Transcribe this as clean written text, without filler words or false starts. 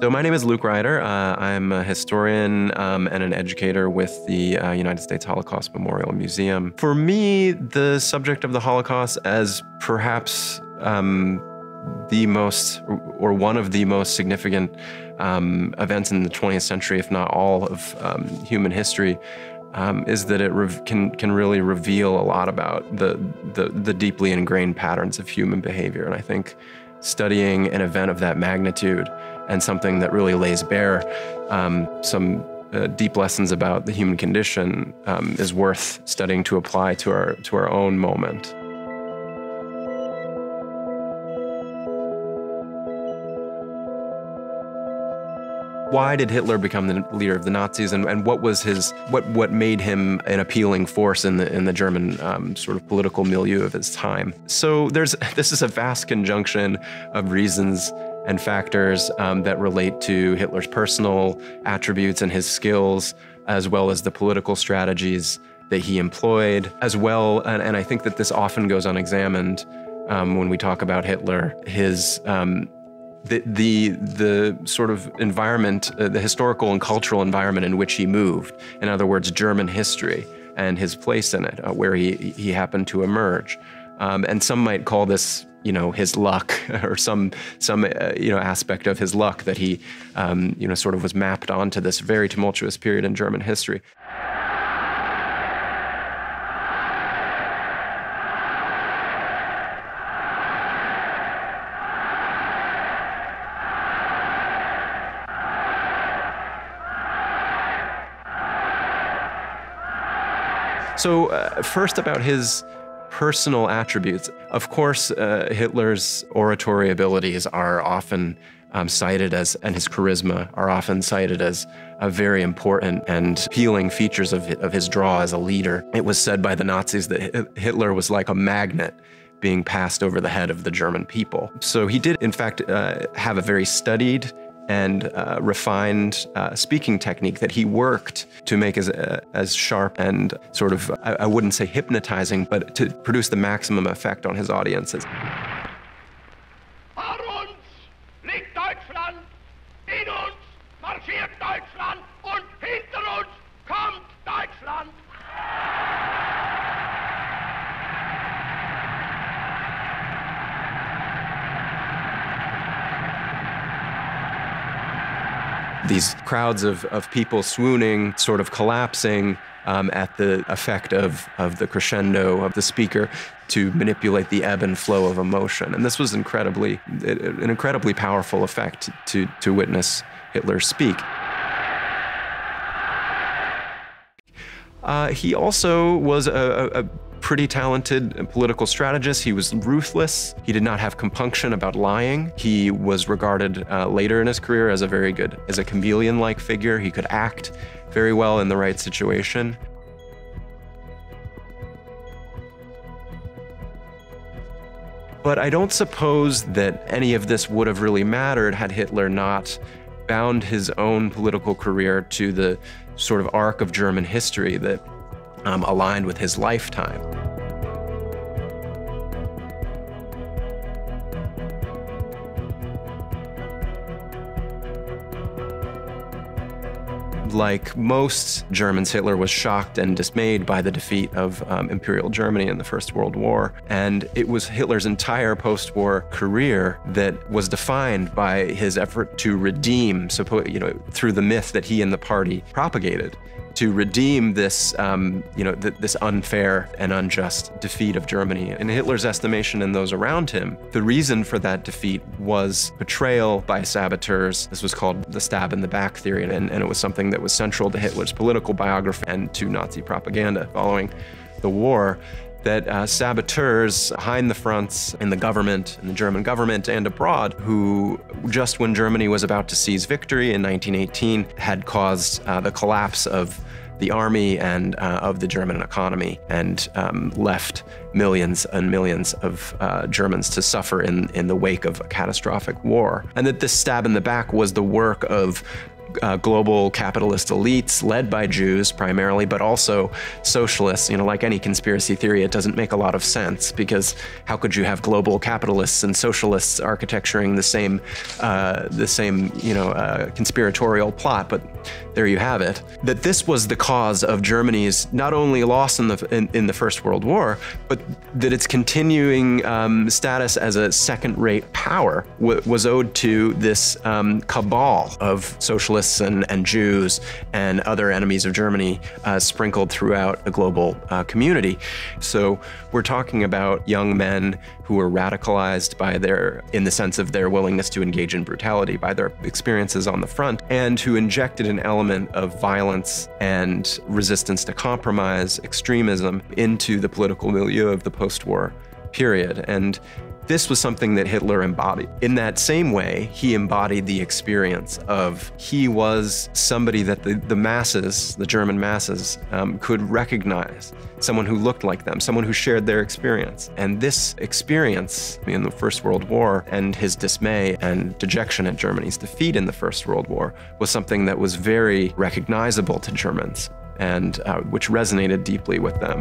So my name is Luke Ryder. I'm a historian and an educator with the United States Holocaust Memorial Museum. For me, the subject of the Holocaust as perhaps the most, or one of the most significant events in the 20th century, if not all of human history, is that it can really reveal a lot about the deeply ingrained patterns of human behavior. And I think studying an event of that magnitude and something that really lays bare some deep lessons about the human condition is worth studying to apply to our own moment. Why did Hitler become the leader of the Nazis, and what was what made him an appealing force in the German sort of political milieu of his time? So this is a vast conjunction of reasons and factors that relate to Hitler's personal attributes and his skills, as well as the political strategies that he employed, as well, and I think that this often goes unexamined when we talk about Hitler, his the sort of environment, the historical and cultural environment in which he moved. In other words, German history and his place in it, where he happened to emerge. And some might call this, his luck, or some aspect of his luck that he, sort of was mapped onto this very tumultuous period in German history. So first about his personal attributes. Of course, Hitler's oratory abilities are often cited as, and his charisma are often cited as very important and appealing features of his draw as a leader. It was said by the Nazis that Hitler was like a magnet being passed over the head of the German people. So he did, in fact, have a very studied and refined speaking technique that he worked to make as sharp and sort of, I wouldn't say hypnotizing, but to produce the maximum effect on his audiences. Vor uns liegt Deutschland, in uns marschiert Deutschland und hinter uns kommt Deutschland. These crowds of people swooning, sort of collapsing at the effect of the crescendo of the speaker to manipulate the ebb and flow of emotion. And this was an incredibly powerful effect to witness Hitler speak. He also was a pretty talented political strategist. He was ruthless. He did not have compunction about lying. He was regarded later in his career as a chameleon-like figure. He could act very well in the right situation. But I don't suppose that any of this would have really mattered had Hitler not bound his own political career to the sort of arc of German history that aligned with his lifetime. Like most Germans, Hitler was shocked and dismayed by the defeat of Imperial Germany in the First World War. And it was Hitler's entire post-war career that was defined by his effort to redeem, through the myth that he and the party propagated, to redeem this, this unfair and unjust defeat of Germany. In Hitler's estimation and those around him, the reason for that defeat was betrayal by saboteurs. This was called the stab in the back theory, and it was something that was central to Hitler's political biography and to Nazi propaganda following the war, that saboteurs behind the fronts in the government, in the German government and abroad, who just when Germany was about to seize victory in 1918 had caused the collapse of the army and of the German economy, and left millions and millions of Germans to suffer in the wake of a catastrophic war. And that this stab in the back was the work of global capitalist elites led by Jews primarily, but also socialists. Like any conspiracy theory, it doesn't make a lot of sense, because how could you have global capitalists and socialists architecturing the same conspiratorial plot? But there you have it. That this was the cause of Germany's not only loss in the First World War, but that its continuing status as a second-rate power was owed to this cabal of socialists and Jews and other enemies of Germany sprinkled throughout the global community. So we're talking about young men who were radicalized in the sense of their willingness to engage in brutality, by their experiences on the front, and who injected an element of violence and resistance to compromise, extremism, into the political milieu of the post-war period. And this was something that Hitler embodied. In that same way, he embodied the experience of, he was somebody that the masses, the German masses, could recognize, someone who looked like them, someone who shared their experience. And this experience in the First World War, and his dismay and dejection at Germany's defeat in the First World War, was something that was very recognizable to Germans, and which resonated deeply with them.